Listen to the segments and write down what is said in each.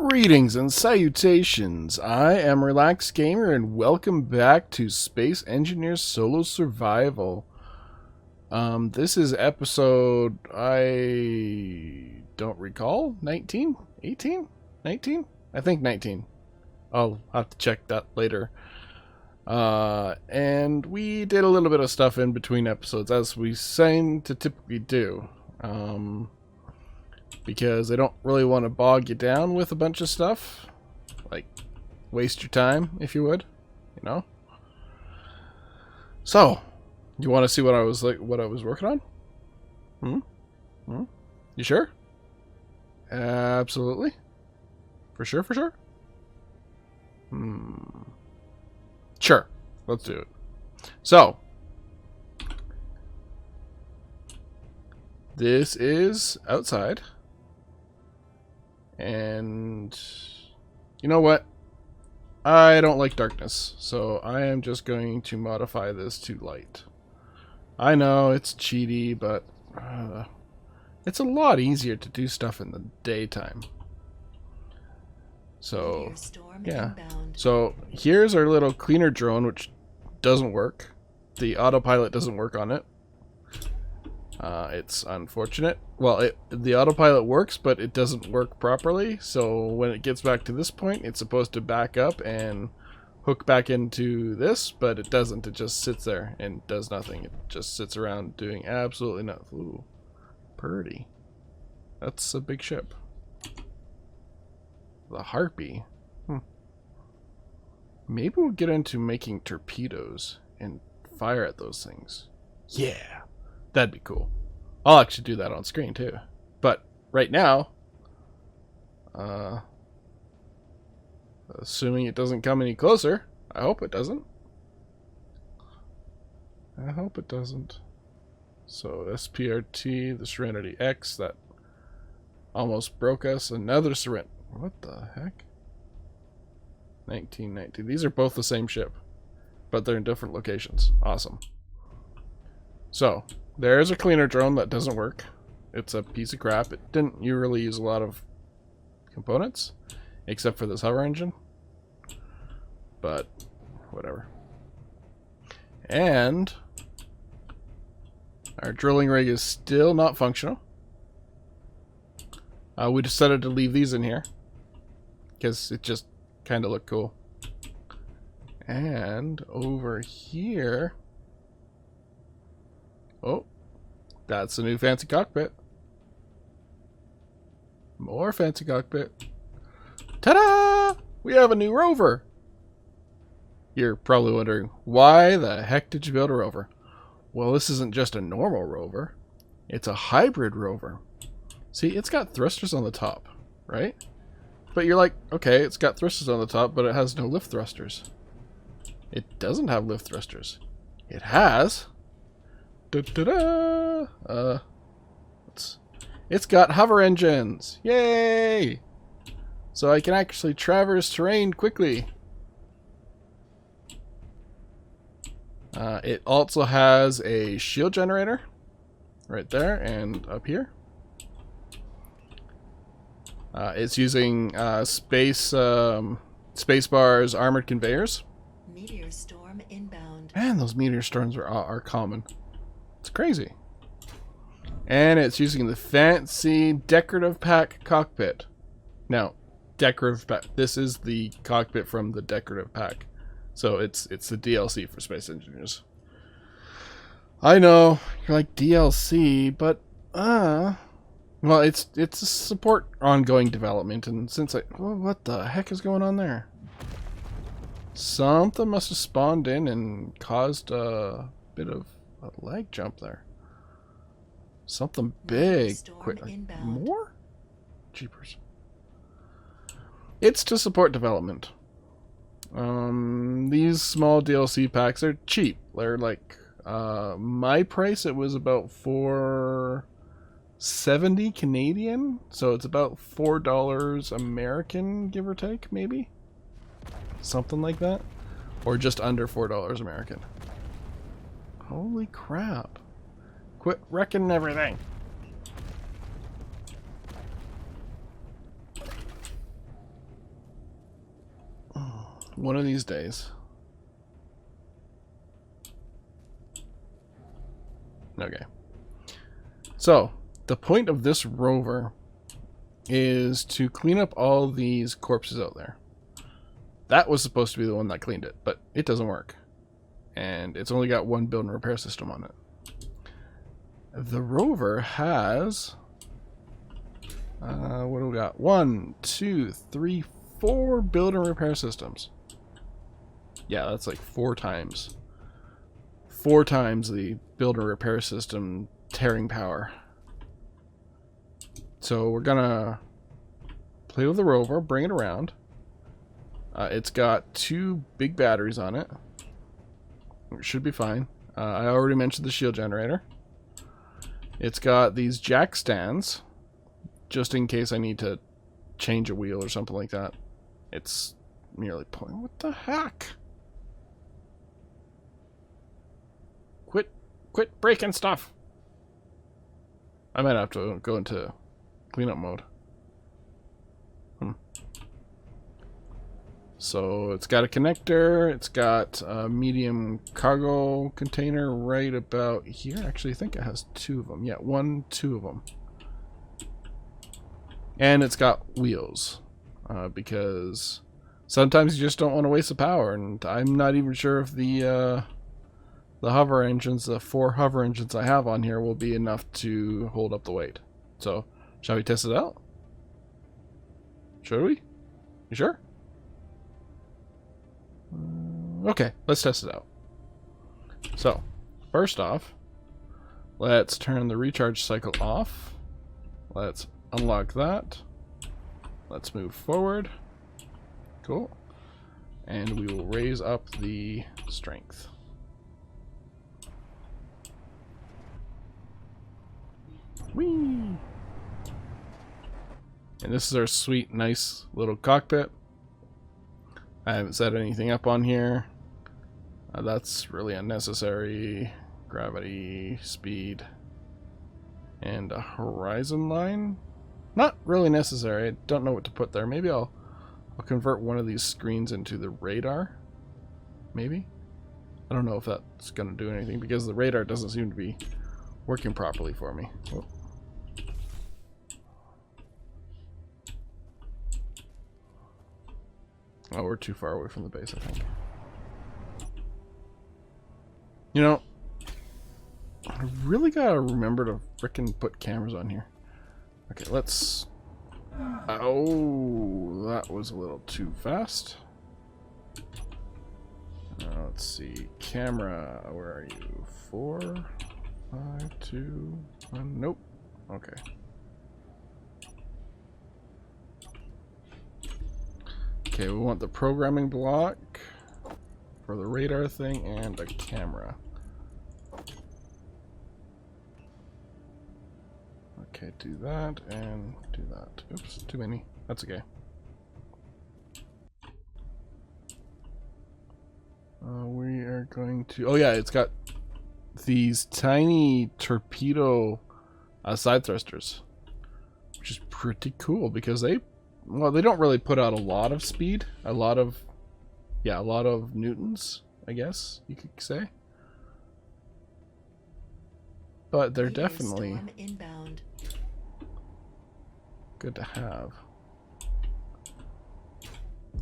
Greetings and salutations. I am Relaxed Gamer and welcome back to Space Engineers Solo Survival. This is episode, I don't recall, 19? 18? 19? I think 19. I'll have to check that later. And we did a little bit of stuff in between episodes, as we seem to typically do. Because I don't really want to bog you down with a bunch of stuff. Like, waste your time, if you would. You know? So, you want to see what I was working on? You sure? Absolutely. For sure, for sure? Sure. Let's do it. So, this is outside. And you know what? I don't like darkness, so I am just going to modify this to light. I know it's cheaty, but it's a lot easier to do stuff in the daytime. So, yeah. So here's our little cleaner drone, which doesn't work. The autopilot doesn't work on it. It's unfortunate. Well, the autopilot works, but it doesn't work properly. So when it gets back to this point, it's supposed to back up and hook back into this, but it doesn't. It just sits there and does nothing. It just sits around doing absolutely nothing. Ooh, purdy. That's a big ship. The Harpy. Maybe we'll get into making torpedoes and fire at those things. Yeah. That'd be cool. I'll actually do that on screen too. But right now, assuming it doesn't come any closer, I hope it doesn't. I hope it doesn't. So SPRT, the Serenity X, that almost broke us. Another Serenity. What the heck? 1919. These are both the same ship, but they're in different locations. Awesome. So, there's a cleaner drone that doesn't work. It's a piece of crap. It didn't really use a lot of components, except for this hover engine. But, whatever. And our drilling rig is still not functional. We decided to leave these in here, because it just kind of looked cool. And over here... Oh, that's a new fancy cockpit. More fancy cockpit. Ta-da! We have a new rover. You're probably wondering, why the heck did you build a rover? Well, this isn't just a normal rover. It's a hybrid rover. See, it's got thrusters on the top, right? But you're like, okay, it's got thrusters on the top, but it has no lift thrusters. It doesn't have lift thrusters. It has... It's got hover engines. Yay! So I can actually traverse terrain quickly. It also has a shield generator right there and up here. It's using Spacebar's armored conveyors. Meteor storm inbound. Man, those meteor storms are common. It's crazy. And it's using the fancy decorative pack cockpit. Now, decorative pack. This is the cockpit from the decorative pack. So it's the DLC for Space Engineers. I know, you're like DLC, but well, it's a support ongoing development, and since what the heck is going on there? Something must have spawned in and caused a bit of a lag jump there. Something big. Quick. More? Jeepers. It's to support development. These small DLC packs are cheap. They're like, my price, it was about $4.70 Canadian. So it's about $4 American, give or take, maybe? Something like that. Or just under $4 American. Holy crap. Quit wrecking everything. One of these days. Okay. So, the point of this rover is to clean up all these corpses out there. That was supposed to be the one that cleaned it, but it doesn't work. And it's only got one build and repair system on it. The rover has... what do we got? 1, 2, 3, 4 build and repair systems. Yeah, that's like 4 times. 4 times the build and repair system tearing power. So we're gonna play with the rover, bring it around. It's got 2 big batteries on it. It should be fine. I already mentioned the shield generator. It's got these jack stands, just in case I need to change a wheel or something like that. It's merely pulling. What the heck? Quit breaking stuff. I might have to go into cleanup mode. So it's got a connector, it's got a medium cargo container right about here. Actually, I think it has 2 of them. Yeah, 1, 2 of them. And it's got wheels, because sometimes you just don't want to waste the power, and I'm not even sure if the hover engines, the 4 hover engines I have on here will be enough to hold up the weight. So, shall we test it out? Should we? You sure? Okay, let's test it out. So, first off, let's turn the recharge cycle off. Let's unlock that. Let's move forward. Cool. And we will raise up the strength. Whee! And this is our sweet, nice little cockpit. I haven't set anything up on here. That's really unnecessary. Gravity, speed, and a horizon line. Not really necessary. I don't know what to put there. Maybe I'll convert one of these screens into the radar. Maybe. I don't know if that's going to do anything because the radar doesn't seem to be working properly for me. Oh. Oh, we're too far away from the base, I think. You know, I really gotta remember to frickin' put cameras on here. Okay, let's... Oh, that was a little too fast. Let's see. Camera, where are you? 4, 5, 2, 1. Nope. Okay. Okay, we want the programming block for the radar thing and a camera. Okay, do that and do that. Oops, too many. That's okay. We are going to... Oh yeah, it's got these tiny torpedo side thrusters, which is pretty cool because they don't really put out a lot of speed. A lot of newtons, I guess you could say. But they're definitely good to have.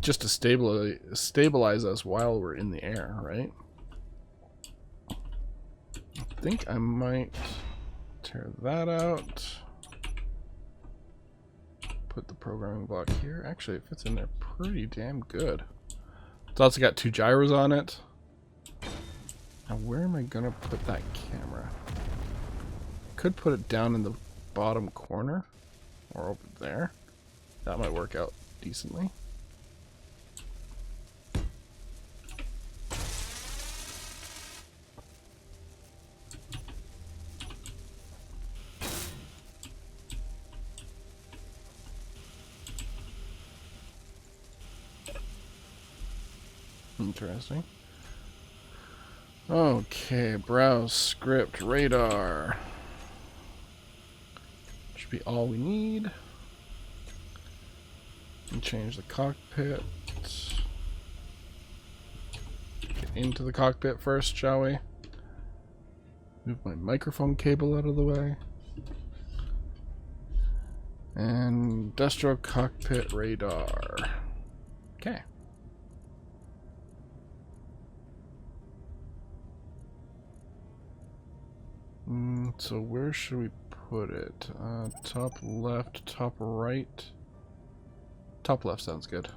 Just to stabilize us while we're in the air, right? I think I might tear that out. Put the programming block here. Actually, it fits in there pretty damn good. It's also got 2 gyros on it. Now, where am I gonna put that camera? Could put it down in the bottom corner or over there. That might work out decently. Interesting. Okay, browse script radar. Should be all we need. And change the cockpit. Get into the cockpit first, shall we? Move my microphone cable out of the way. And industrial cockpit radar. Okay. So where should we put it? Top left, top right? Top left sounds good.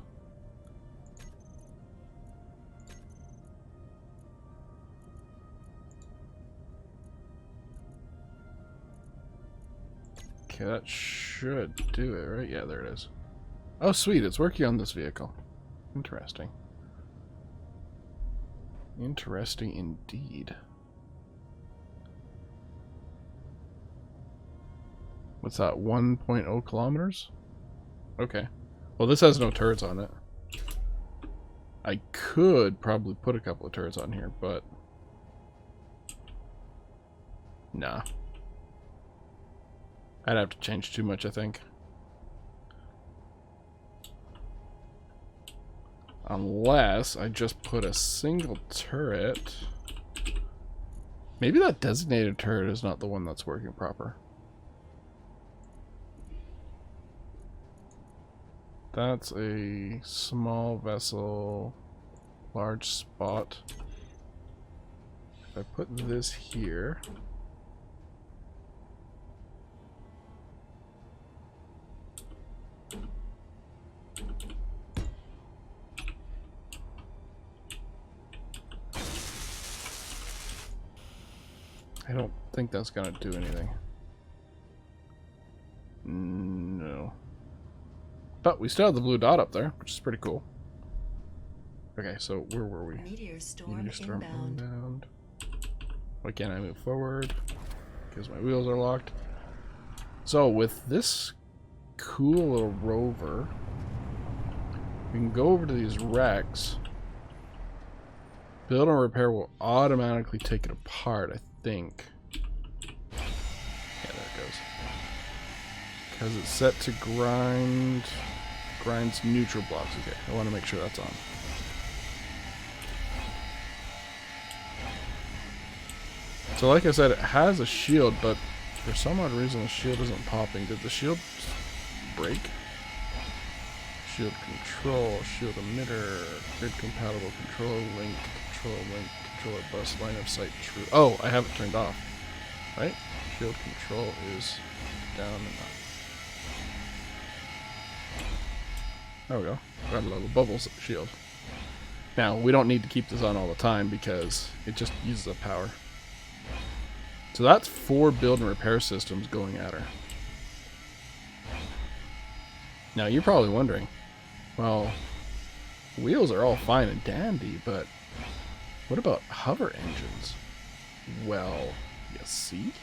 Okay, that should do it, right? Yeah, there it is. Oh, sweet, it's working on this vehicle. Interesting. Interesting indeed. What's that, 1.0 kilometers? Okay. Well, this has no turrets on it. I could probably put a couple of turrets on here, but... nah. I'd have to change too much, I think. Unless I just put a single turret. Maybe that designated turret is not the one that's working proper. That's a small vessel, large spot. If I put this here... I don't think that's gonna do anything. No. But we still have the blue dot up there, which is pretty cool. Okay, so where were we? Meteor storm inbound. inbound. Why can't I move forward? Because my wheels are locked. So with this cool little rover, we can go over to these wrecks. Build and repair will automatically take it apart, I think. Yeah, there it goes. Because it's set to grind. Grinds neutral blocks. Okay, I want to make sure that's on. So like I said, it has a shield, but for some odd reason the shield isn't popping. Did the shield break? Shield control, shield emitter, grid compatible controller link, controller bus, line of sight true. Oh, I have it turned off. Right? Shield control is down and up. There we go. Got a little bubbles shield. Now, we don't need to keep this on all the time because it just uses up power. So that's 4 build and repair systems going at her. Now, you're probably wondering, well, wheels are all fine and dandy, but what about hover engines? Well, you see?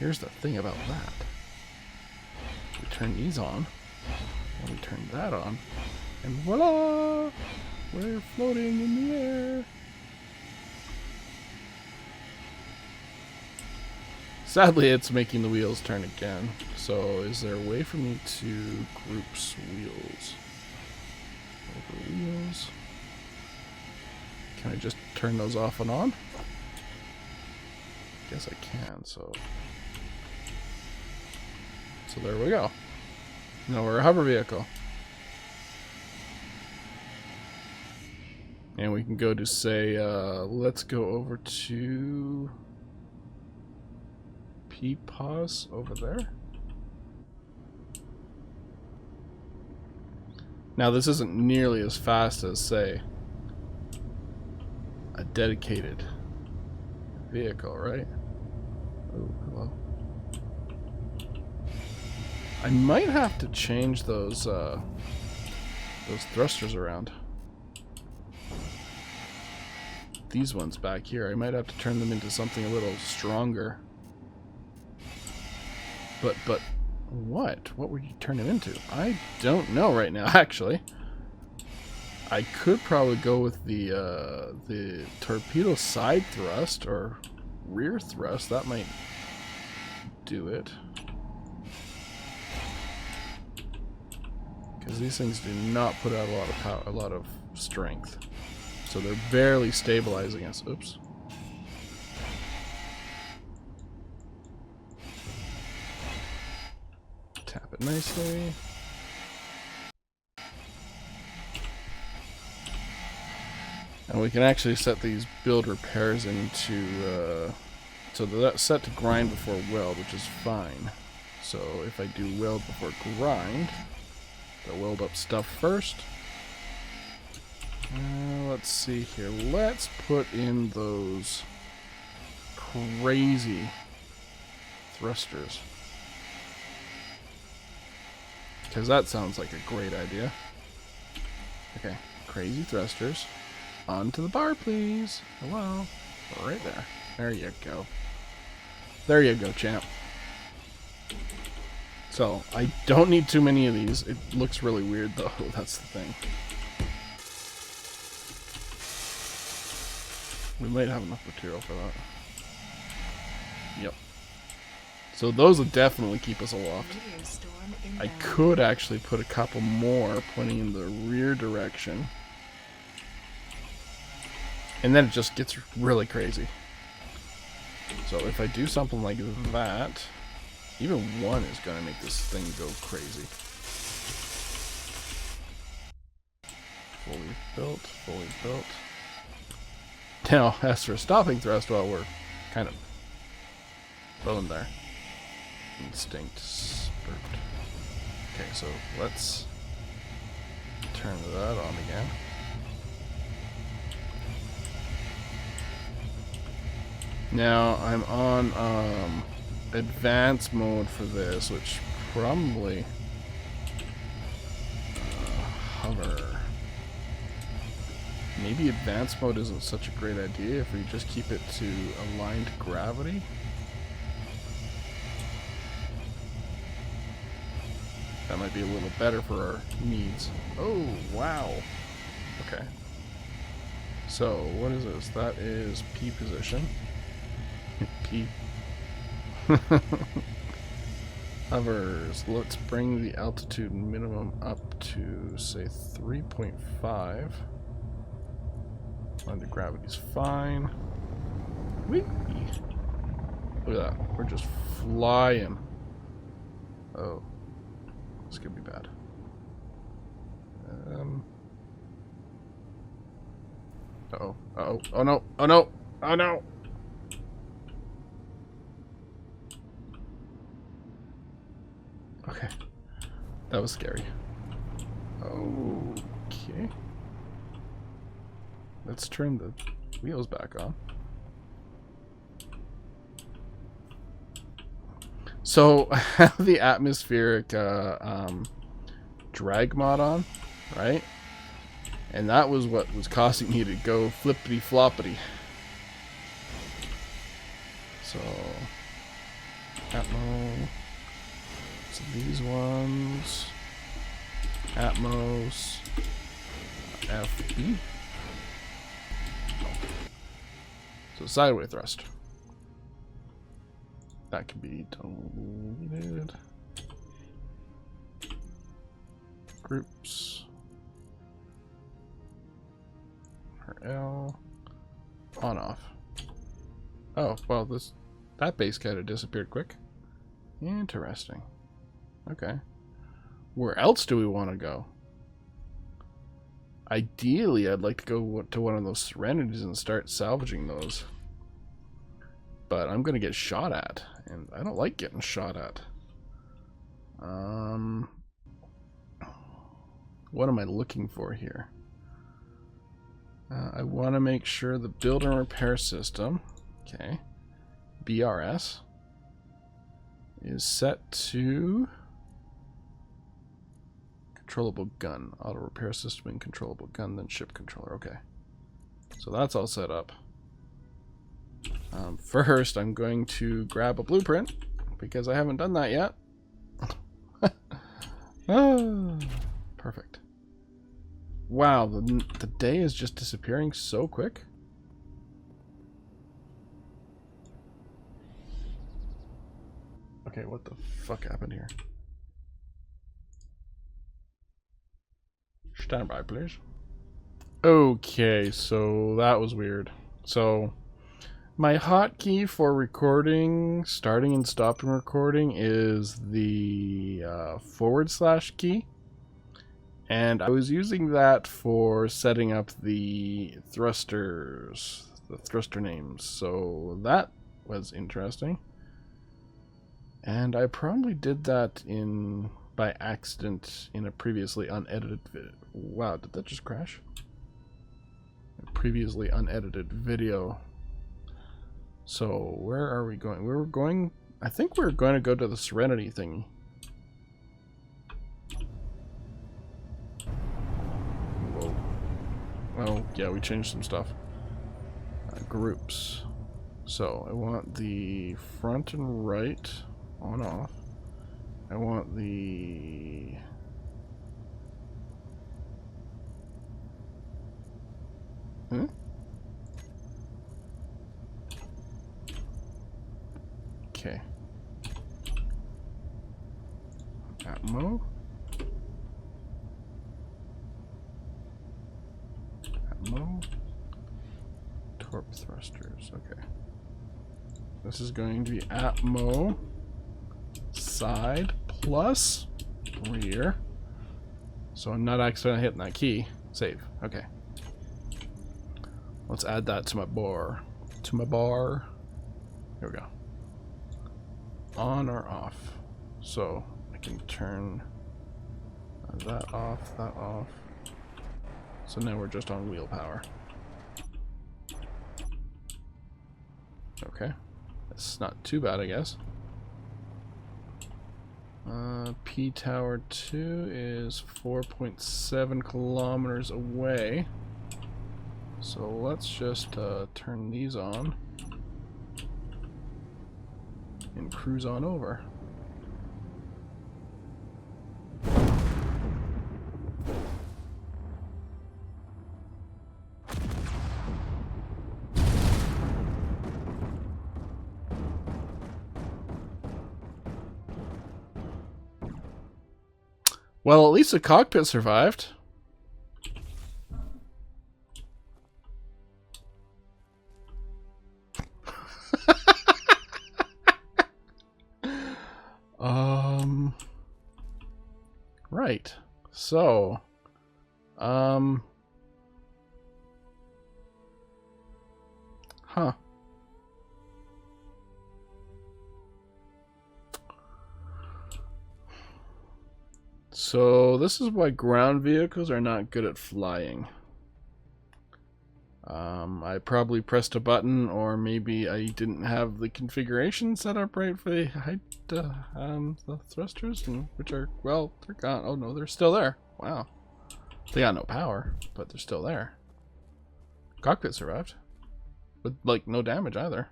Here's the thing about that. We turn these on, and we turn that on, and voila! We're floating in the air. Sadly, it's making the wheels turn again. So, is there a way for me to group wheels? Over wheels. Can I just turn those off and on? Guess I can, so there we go. Now we're a hover vehicle. And we can go to say, let's go over to P-Pause over there. Now this isn't nearly as fast as, say, a dedicated vehicle, right? Oh, hello. I might have to change those thrusters around. These ones back here, I might have to turn them into something a little stronger. But what? What would you turn them into? I don't know right now, actually. I could probably go with the torpedo side thrust or rear thrust. That might do it. Because these things do not put out a lot of power, a lot of strength. So they're barely stabilizing us. Oops. Tap it nicely. And we can actually set these build repairs into, so that's set to grind before weld, which is fine. So if I do weld before grind, I'll weld up stuff first. Let's see here. Let's put in those crazy thrusters. Because that sounds like a great idea. Okay, crazy thrusters. Onto the bar, please. Hello. Right there. There you go. There you go, champ. So, I don't need too many of these. It looks really weird, though. That's the thing. We might have enough material for that. Yep. So those will definitely keep us aloft. I could actually put a couple more pointing in the rear direction. And then it just gets really crazy. So if I do something like that, even one is going to make this thing go crazy. Fully built, fully built. Now, as for stopping thrust, well, we're kind of boned there. Instinct spurt. Okay, so let's turn that on again. Now, I'm on advanced mode for this, which probably hover. Maybe advanced mode isn't such a great idea if we just keep it to aligned gravity. That might be a little better for our needs. Oh, wow. Okay. So, what is this? That is P position. P. Hovers. Let's bring the altitude minimum up to, say, 3.5. Under gravity's fine. Whee! Look at that. We're just flying. Oh. This could be bad. Uh-oh. Uh-oh. Oh no. Oh no. Oh no. Okay. That was scary. Okay. Let's turn the wheels back on. So, I have the atmospheric drag mod on, right? And that was what was causing me to go flippity-floppity. So, Atmo. So these ones. Atmos. FB. So sideway thrust. That can be deleted. Groups. L. On off. Oh, well, that base kind of disappeared quick. Interesting. Okay. Where else do we want to go? Ideally, I'd like to go to one of those Serenities and start salvaging those. But I'm going to get shot at, and I don't like getting shot at. What am I looking for here? I want to make sure the build and repair system, okay, BRS, is set to controllable gun. Auto repair system and controllable gun, then ship controller. Okay. So that's all set up. First, I'm going to grab a blueprint because I haven't done that yet. Perfect. Wow, the day is just disappearing so quick. Okay, what the fuck happened here? Stand by, please. Okay, so that was weird. So my hotkey for recording, starting and stopping recording, is the / key. And I was using that for setting up the thrusters, the thruster names. So that was interesting. And I probably did that by accident in a previously unedited video. Wow, did that just crash? A previously unedited video. So where are we going? We were going, I think we were going to go to the Serenity thingy. Whoa. Oh, yeah, we changed some stuff. Groups. So I want the front and right on off. I want the Okay. Atmo. Atmo. Torp thrusters. Okay. This is going to be Atmo side plus rear. So I'm not accidentally hitting that key. Save. Okay. Let's add that to my bar. Here we go. On or off. So I can turn that off, that off. So now we're just on wheel power. Okay. That's not too bad, I guess. P Tower 2 is 4.7 kilometers away. So let's just turn these on and cruise on over. Well, at least the cockpit survived. Right. So, huh. So this is why ground vehicles are not good at flying. I probably pressed a button, or maybe I didn't have the configuration set up right for the height, the thrusters, which are, well, they're gone. Oh no, they're still there. Wow. They got no power, but they're still there. Cockpit survived. With, like, no damage either.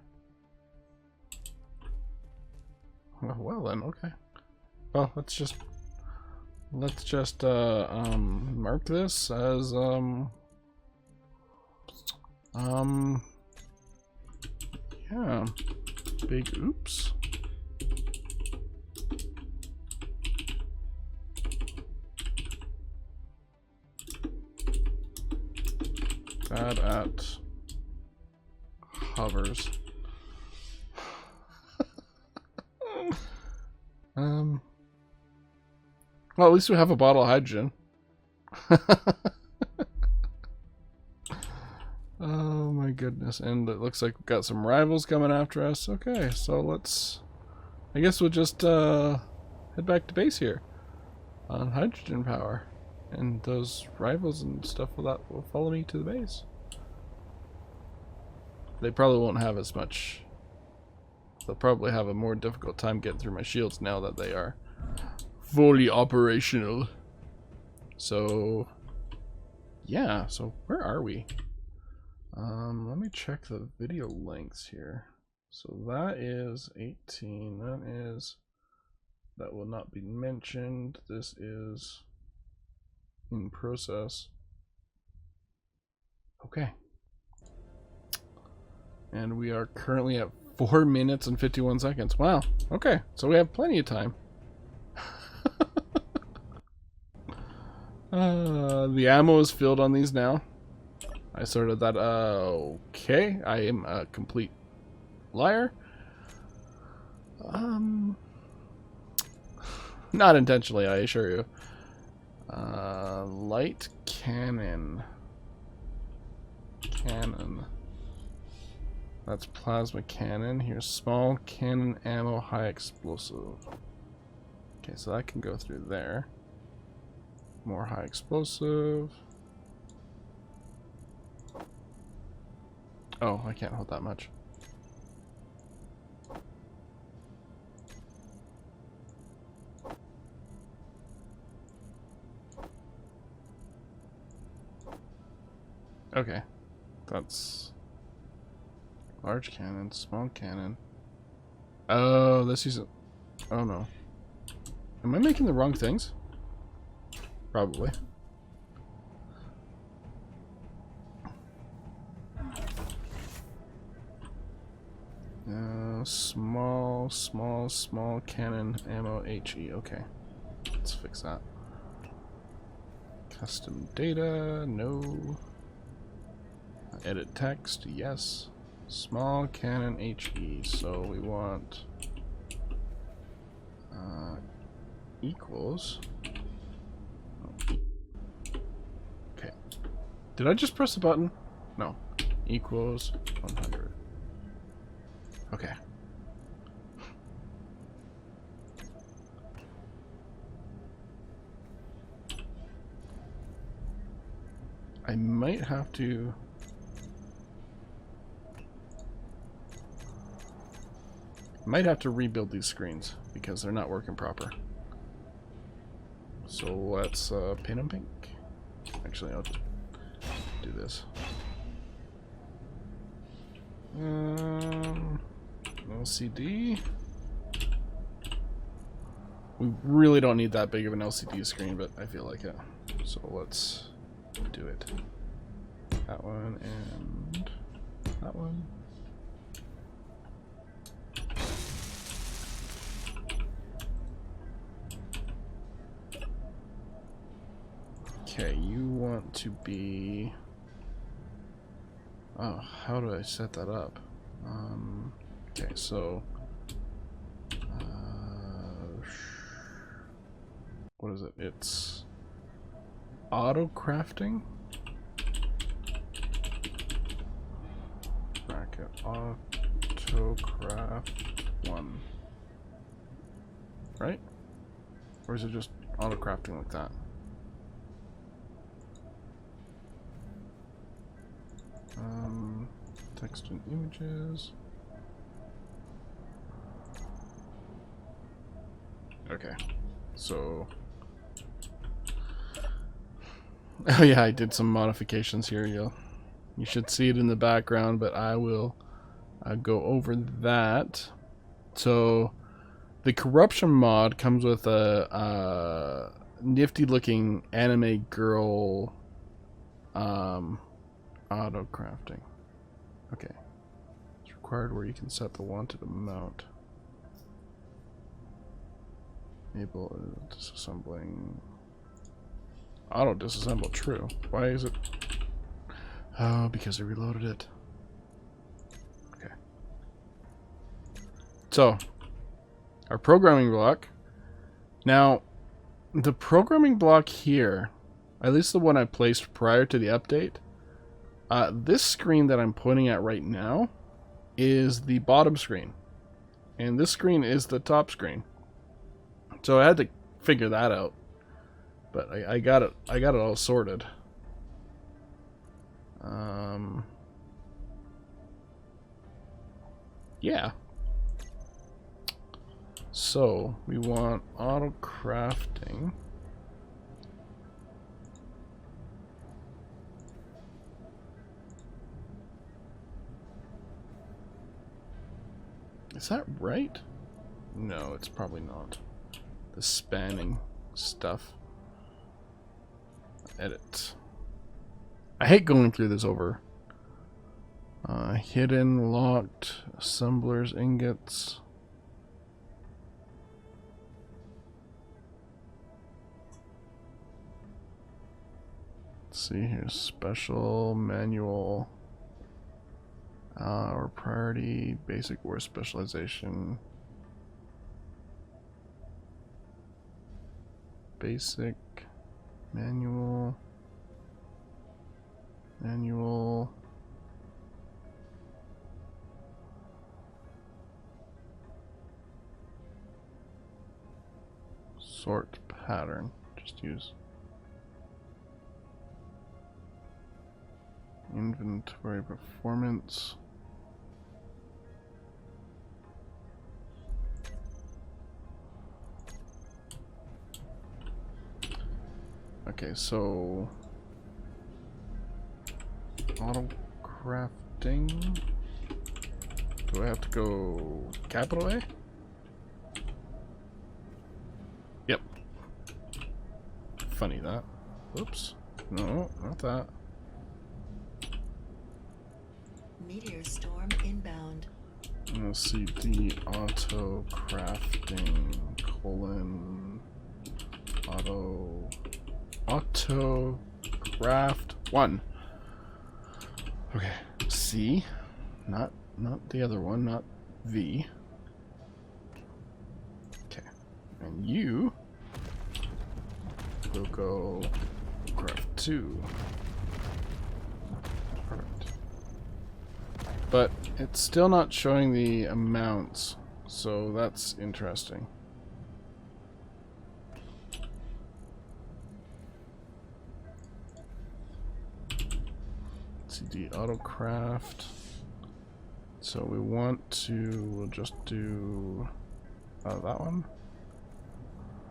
Well then, okay. Well, let's just mark this as, yeah, big oops. Bad at hovers. Well, at least we have a bottle of hydrogen. Oh my goodness, and it looks like we've got some rivals coming after us. Okay, so let's, I guess we'll just head back to base here on hydrogen power, and those rivals and stuff will follow me to the base. They probably won't have as much, they'll probably have a more difficult time getting through my shields now that they are fully operational. So yeah, so where are we? Let me check the video lengths here. So that is 18. That will not be mentioned. This is in process. Okay. And we are currently at 4 minutes and 51 seconds. Wow. Okay. So we have plenty of time. The ammo is filled on these now. I sorted that. Okay. I am a complete liar. Not intentionally, I assure you. Light cannon. Cannon. That's plasma cannon. Here's small cannon ammo, high explosive. Okay, so that can go through there. More high explosive. Oh, I can't hold that much. Okay, that's large cannon, small cannon. Oh, this isn't. Oh no. Am I making the wrong things? Probably. Small cannon ammo HE. Okay, let's fix that. Custom data, no. Edit text, yes. Small cannon HE. So we want equals. Okay. Did I just press the button? No. Equals 100. Okay. I might have to. Might have to rebuild these screens because they're not working proper. So let's paint them pink. Actually, I'll just do this. LCD. We really don't need that big of an LCD screen, but I feel like it. So let's do it. That one and that one. Okay, you want to be... Oh, how do I set that up? Okay, so... what is it? It's... auto crafting? Bracket auto craft 1. Right? Or is it just auto crafting like that? Text and images. Okay, so oh yeah, I did some modifications here. You should see it in the background, but I will go over that. So the corruption mod comes with a nifty looking anime girl auto crafting. Okay. It's required where you can set the wanted amount. Enable disassembling. Auto disassemble, true. Why is it? Oh, because I reloaded it. Okay. So, our programming block. Now, the programming block here, at least the one I placed prior to the update, this screen that I'm pointing at right now is the bottom screen. And this screen is the top screen. So I had to figure that out. But I got it all sorted. Yeah. So we want auto crafting. Is that right? No, it's probably not. The spanning stuff. Edit. I hate going through this over. Hidden, locked, assemblers, ingots. Let's see here. Special, manual, or priority, basic, or specialization. Basic, manual, manual. Sort pattern. Just use inventory performance. Okay, so auto crafting. Do I have to go capital A? Yep. Funny that. Oops. No, not that. Meteor storm inbound. Let's see, the auto crafting colon auto craft 1. Okay, C, not the other one, not V. Okay, and you will go craft 2. Perfect. But it's still not showing the amounts, so that's interesting. CD autocraft. So we want to, we'll just do that one.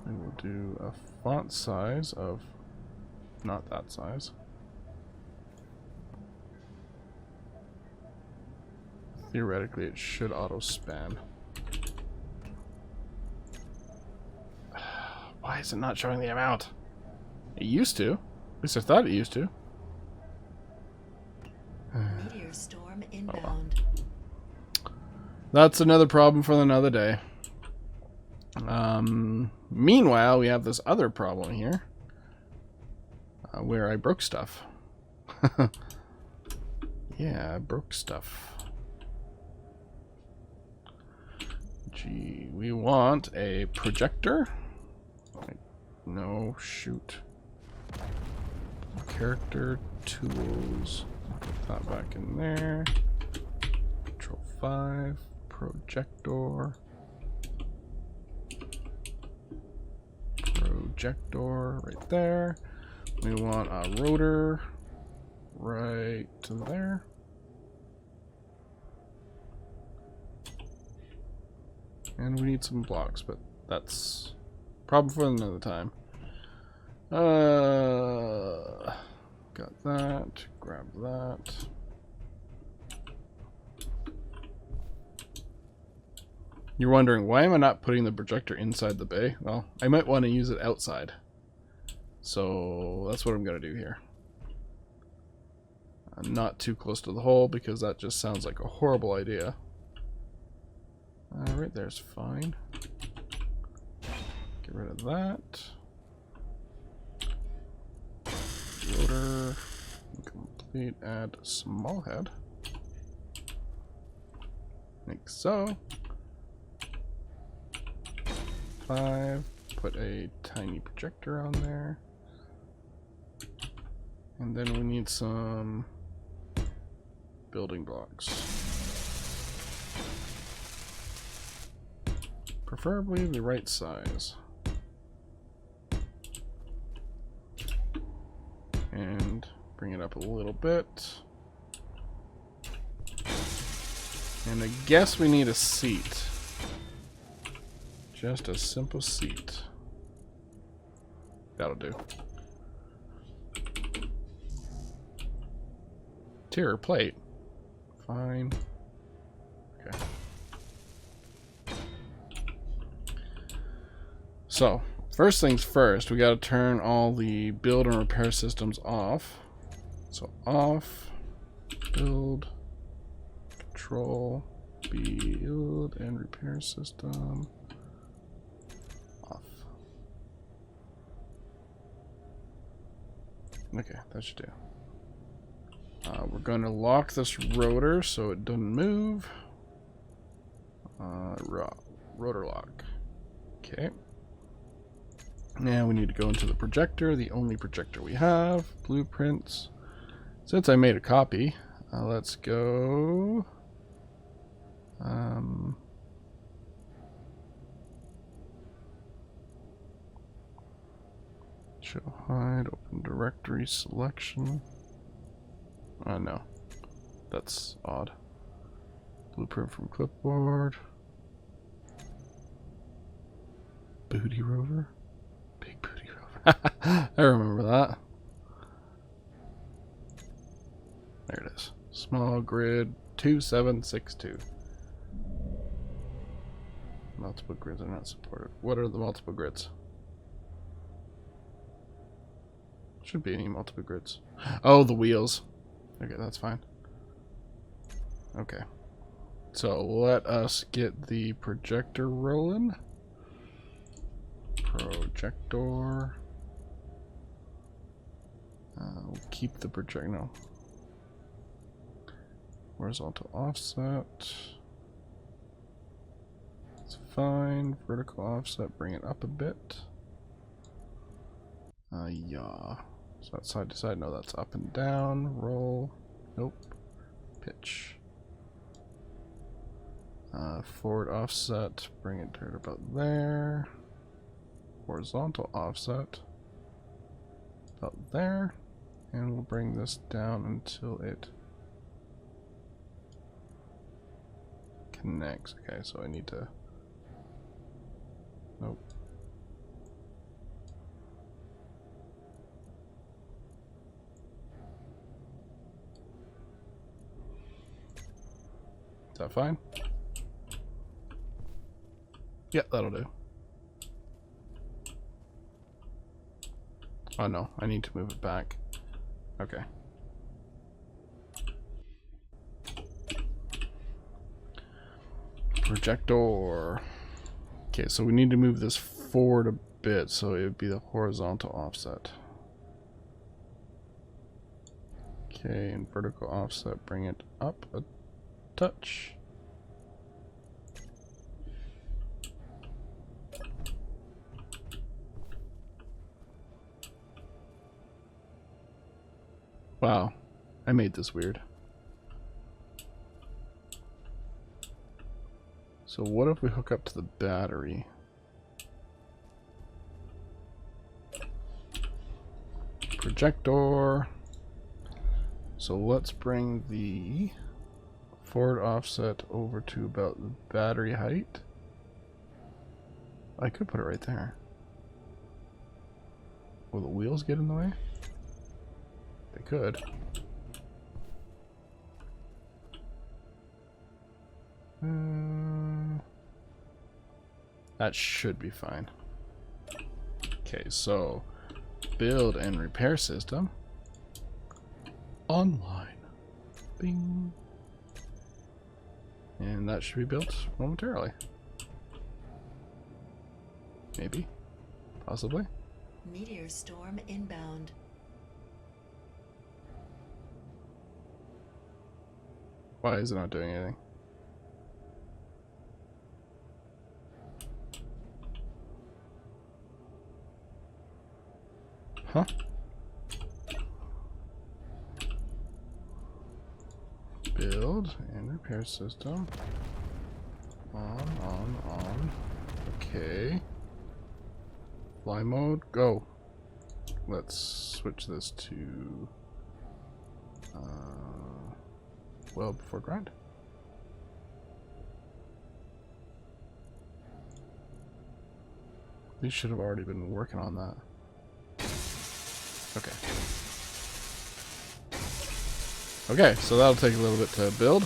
And we'll do a font size of not that size. Theoretically, it should auto span. Why is it not showing the amount? It used to. At least I thought it used to. Meteor storm inbound. That's another problem for another day. Meanwhile, we have this other problem here. Where I broke stuff. Yeah, I broke stuff. Gee, we want a projector. No, shoot. Character tools. Put that back in there. Control 5. Projector. Projector right there. We want a rotor right to there. And we need some blocks, but that's problem for another time. Got that. Grab that. You're wondering, why am I not putting the projector inside the bay? Well, I might want to use it outside. So that's what I'm going to do here. Not too close to the hole, because that just sounds like a horrible idea. Right there's fine. Get rid of that. Rotor. Complete. Add small head. Like so. 5. Put a tiny projector on there. And then we need some building blocks. Preferably the right size. And bring it up a little bit. And I guess we need a seat. Just a simple seat. That'll do. Tier plate. Fine. Okay. So, first things first, we gotta turn all the build and repair systems off. So off, build, control, build and repair system, off. Okay, that should do. We're going to lock this rotor so it doesn't move. Rotor lock. Okay. Now we need to go into the projector, the only projector we have. Blueprints. Since I made a copy, let's go. Show hide, open directory selection. No. That's odd. Blueprint from clipboard. Booty rover? Big booty rover. I remember that. There it is. Small grid 2762. Multiple grids are not supported. What are the multiple grids? Should be any multiple grids. Oh, the wheels. Okay, that's fine. Okay. So let us get the projector rolling. Projector. We'll keep the projector. No. Horizontal offset. It's fine. Vertical offset. Bring it up a bit. Yeah. So that's side to side. No, that's up and down. Roll. Nope. Pitch. Forward offset. Bring it to about there. Horizontal offset. About there. And we'll bring this down until it connects. Okay, so I need to... Nope. Is that fine? Yeah, that'll do. Oh no, I need to move it back. Okay. Projector. Okay, so we need to move this forward a bit, so it would be the horizontal offset. Okay, and vertical offset, bring it up a touch. Wow, I made this weird. So what if we hook up to the battery? Projector. So let's bring the forward offset over to about the battery height. I could put it right there. Will the wheels get in the way? They could. That should be fine. Okay, so build and repair system. Online. Bing. And that should be built momentarily. Maybe. Possibly. Meteor storm inbound. Why is it not doing anything? Huh? Build and repair system. On. Okay. Fly mode, go. Let's switch this to well before grind. We should have already been working on that. Okay. Okay, so that'll take a little bit to build.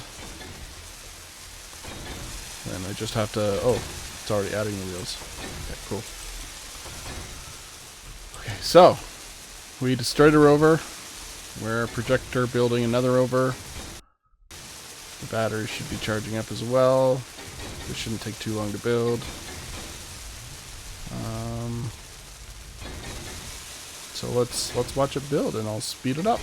And I just have to... Oh, it's already adding the wheels. Okay, cool. Okay, so we destroyed a rover. We're a projector building another rover. The battery should be charging up as well. This shouldn't take too long to build. So let's watch it build, and I'll speed it up.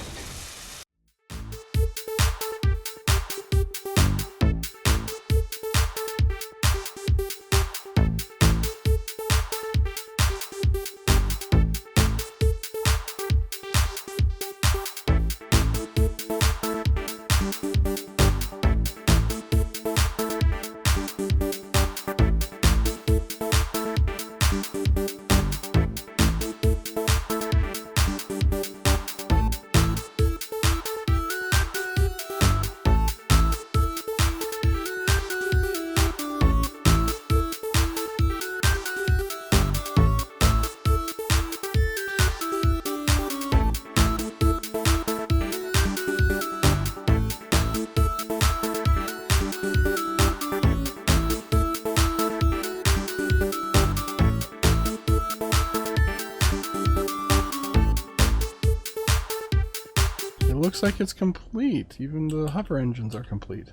Looks like it's complete. Even the hover engines are complete.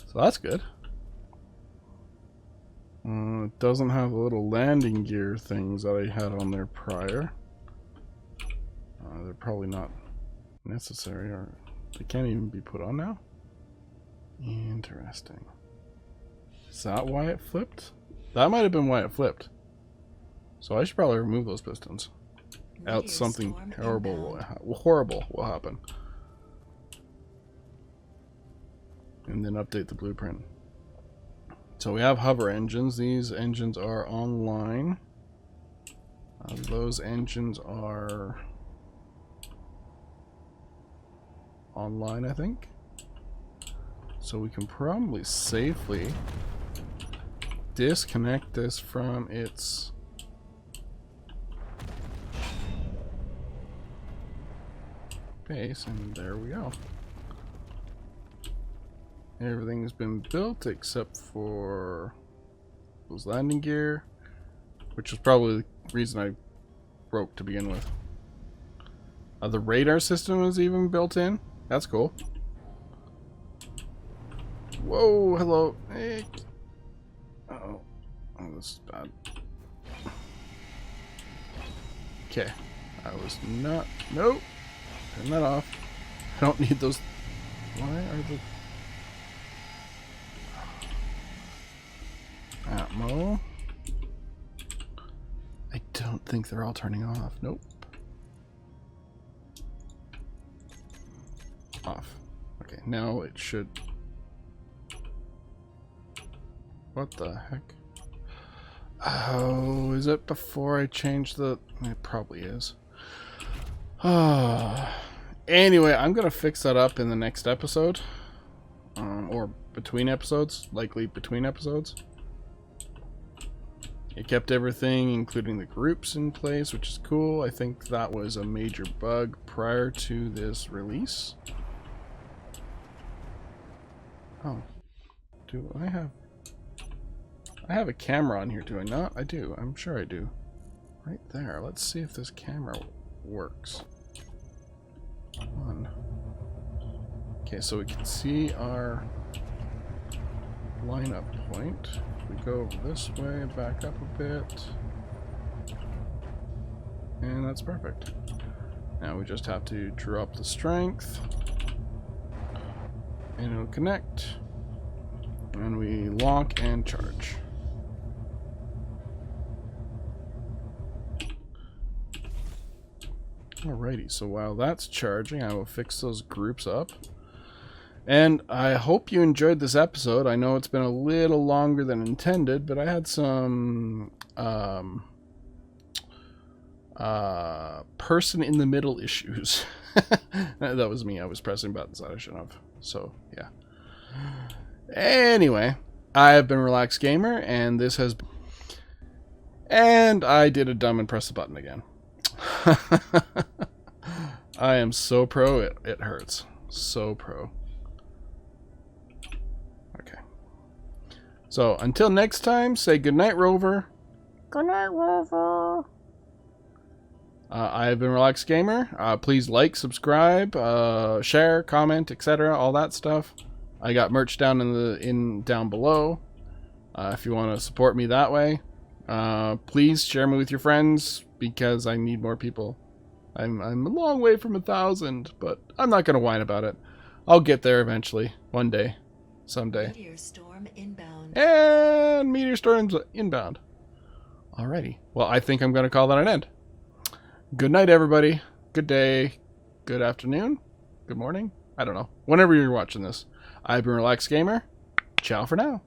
So that's good. It doesn't have the little landing gear things that I had on there prior. They're probably not necessary, or they can't even be put on now. Interesting. Is that why it flipped? That might have been why it flipped. So I should probably remove those pistons. Else something horrible will happen. And then update the blueprint. So we have hover engines. These engines are online. Those engines are online, I think. So we can probably safely disconnect this from its base, and there we go. Everything's been built except for those landing gear, which was probably the reason I broke to begin with. The radar system is even built in. That's cool. Whoa, hello. Hey. Uh-oh. Oh, this is bad. Okay. I was not... Nope. Turn that off. I don't need those... Why are the... Atmo. I don't think they're all turning off. Nope. Off. Okay, now it should... What the heck? Oh, is it before I change the... It probably is. Anyway, I'm gonna fix that up in the next episode. Or between episodes. Likely between episodes. It kept everything, including the groups, in place, which is cool. I think that was a major bug prior to this release. Oh. Do I have... I have a camera on here, do I not? I do. I'm sure I do. Right there. Let's see if this camera works. On. Okay, so we can see our lineup point. We go over this way, back up a bit, and that's perfect. Now we just have to drop the strength, and it'll connect, and we lock and charge. Alrighty, so while that's charging, I will fix those groups up. And I hope you enjoyed this episode. I know it's been a little longer than intended, but I had some person in the middle issues. That was me. I was pressing buttons that I shouldn't have. So, yeah. Anyway, I have been Relaxed Gamer, and this has been... And I did a dumb and press the button again. I am so pro, it hurts. So pro. Okay. So, until next time, say goodnight, Rover. Goodnight, Rover. I have been Relaxed Gamer. Please like, subscribe, share, comment, etc. All that stuff. I got merch down down below. If you want to support me that way, please share me with your friends because I need more people I'm a long way from 1,000, but I'm not going to whine about it. I'll get there eventually. One day. Someday. Meteor storm inbound. And meteor storms inbound. Alrighty. Well, I think I'm going to call that an end. Good night, everybody. Good day. Good afternoon. Good morning. I don't know. Whenever you're watching this. I've been Relaxed Gamer. Ciao for now.